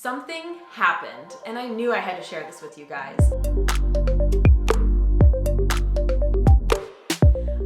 Something happened, and I knew I had to share this with you guys.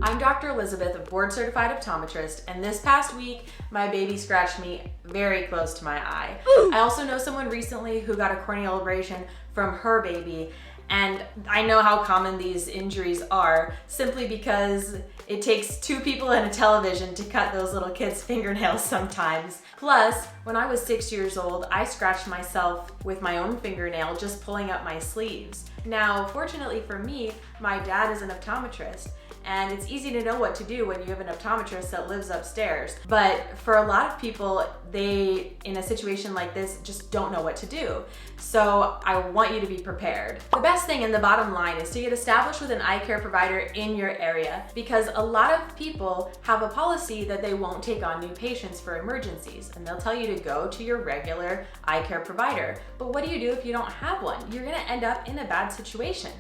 I'm Dr. Elisabeth, a board-certified optometrist, and this past week, my baby scratched me very close to my eye. I also know someone recently who got a corneal abrasion from her baby, and I know how common these injuries are simply because it takes two people and a television to cut those little kids' fingernails sometimes. Plus, when I was 6 years old, I scratched myself with my own fingernail just pulling up my sleeves. Now, fortunately for me, my dad is an optometrist, and it's easy to know what to do when you have an optometrist that lives upstairs. But for a lot of people, they, in a situation like this, just don't know what to do. So I want you to be prepared. The best thing and the bottom line is to get established with an eye care provider in your area, because a lot of people have a policy that they won't take on new patients for emergencies, and they'll tell you to go to your regular eye care provider. But what do you do if you don't have one? You're gonna end up in a bad situation.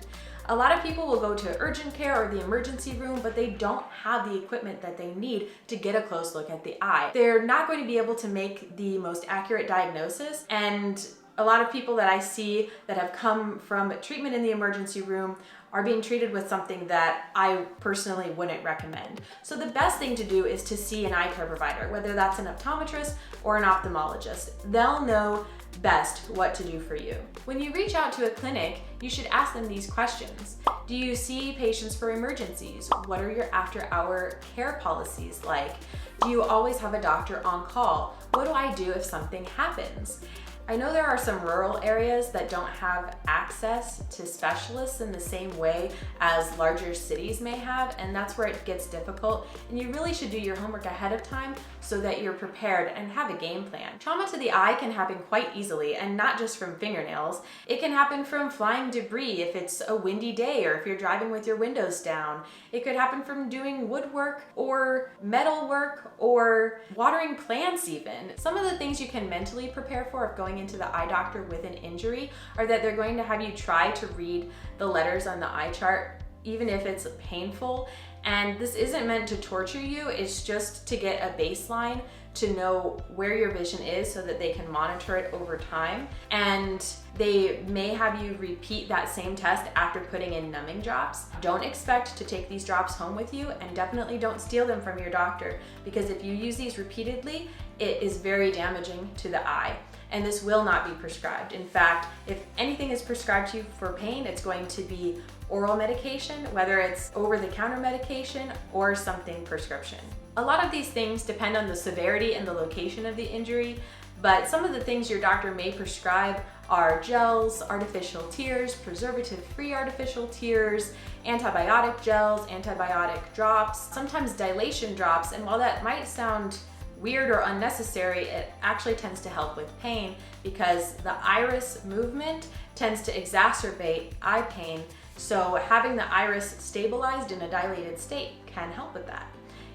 A lot of people will go to urgent care or the emergency room, but they don't have the equipment that they need to get a close look at the eye. They're not going to be able to make the most accurate diagnosis, and a lot of people that I see that have come from treatment in the emergency room are being treated with something that I personally wouldn't recommend. So the best thing to do is to see an eye care provider, whether that's an optometrist or an ophthalmologist. They'll know best what to do for you. When you reach out to a clinic, you should ask them these questions. Do you see patients for emergencies? What are your after-hour care policies like? Do you always have a doctor on call? What do I do if something happens? I know there are some rural areas that don't have access to specialists in the same way as larger cities may have, and that's where it gets difficult. And you really should do your homework ahead of time so that you're prepared and have a game plan. Trauma to the eye can happen quite easily, and not just from fingernails. It can happen from flying debris if it's a windy day or if you're driving with your windows down. It could happen from doing woodwork or metal work or watering plants even. Some of the things you can mentally prepare for if going into the eye doctor with an injury are that they're going to have you try to read the letters on the eye chart, even if it's painful. And this isn't meant to torture you, it's just to get a baseline to know where your vision is so that they can monitor it over time. And they may have you repeat that same test after putting in numbing drops. Don't expect to take these drops home with you, and definitely don't steal them from your doctor, because if you use these repeatedly, it is very damaging to the eye. And this will not be prescribed. In fact, if anything is prescribed to you for pain, it's going to be oral medication, whether it's over-the-counter medication or something prescription. A lot of these things depend on the severity and the location of the injury, but some of the things your doctor may prescribe are gels, artificial tears, preservative-free artificial tears, antibiotic gels, antibiotic drops, sometimes dilation drops, and while that might sound weird or unnecessary, it actually tends to help with pain because the iris movement tends to exacerbate eye pain. So having the iris stabilized in a dilated state can help with that.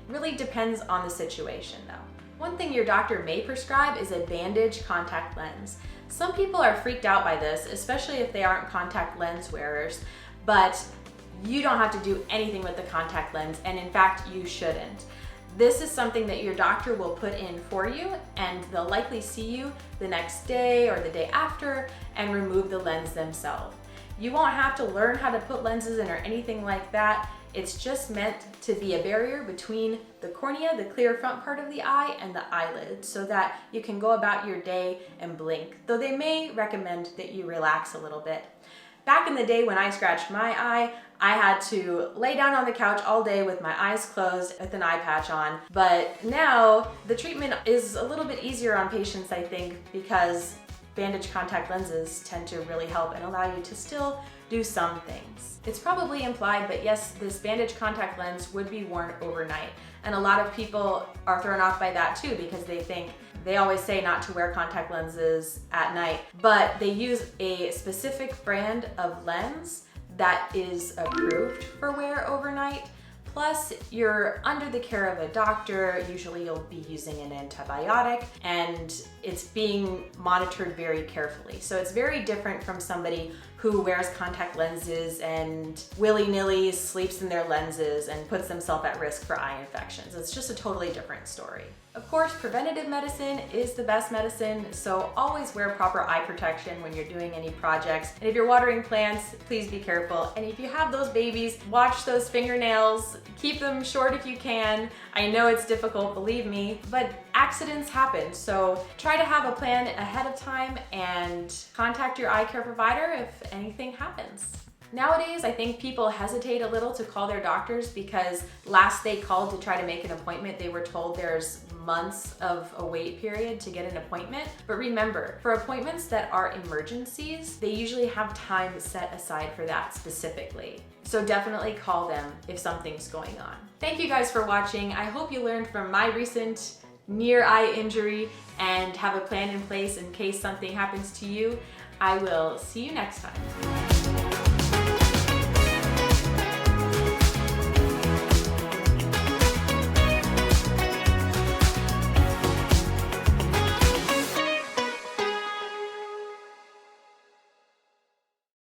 It really depends on the situation though. One thing your doctor may prescribe is a bandage contact lens. Some people are freaked out by this, especially if they aren't contact lens wearers, but you don't have to do anything with the contact lens, and in fact, you shouldn't. This is something that your doctor will put in for you, and they'll likely see you the next day or the day after and remove the lens themselves. You won't have to learn how to put lenses in or anything like that. It's just meant to be a barrier between the cornea, the clear front part of the eye, and the eyelid so that you can go about your day and blink, though they may recommend that you relax a little bit. Back in the day when I scratched my eye, I had to lay down on the couch all day with my eyes closed with an eye patch on. But now the treatment is a little bit easier on patients, I think, because bandage contact lenses tend to really help and allow you to still do some things. It's probably implied, but yes, this bandage contact lens would be worn overnight. And a lot of people are thrown off by that too, because they always say not to wear contact lenses at night, but they use a specific brand of lens that is approved for wear overnight. Plus, you're under the care of a doctor. Usually you'll be using an antibiotic, and it's being monitored very carefully. So it's very different from somebody who wears contact lenses and willy-nilly sleeps in their lenses and puts themselves at risk for eye infections. It's just a totally different story. Of course, preventative medicine is the best medicine, so always wear proper eye protection when you're doing any projects. And if you're watering plants, please be careful. And if you have those babies, watch those fingernails, keep them short if you can. I know it's difficult, believe me, but accidents happen. So try to have a plan ahead of time and contact your eye care provider if anything happens. Nowadays, I think people hesitate a little to call their doctors because last they called to try to make an appointment, they were told there's months of a wait period to get an appointment. But remember, for appointments that are emergencies, they usually have time set aside for that specifically. So definitely call them if something's going on. Thank you guys for watching. I hope you learned from my recent near eye injury and have a plan in place in case something happens to you. I will see you next time.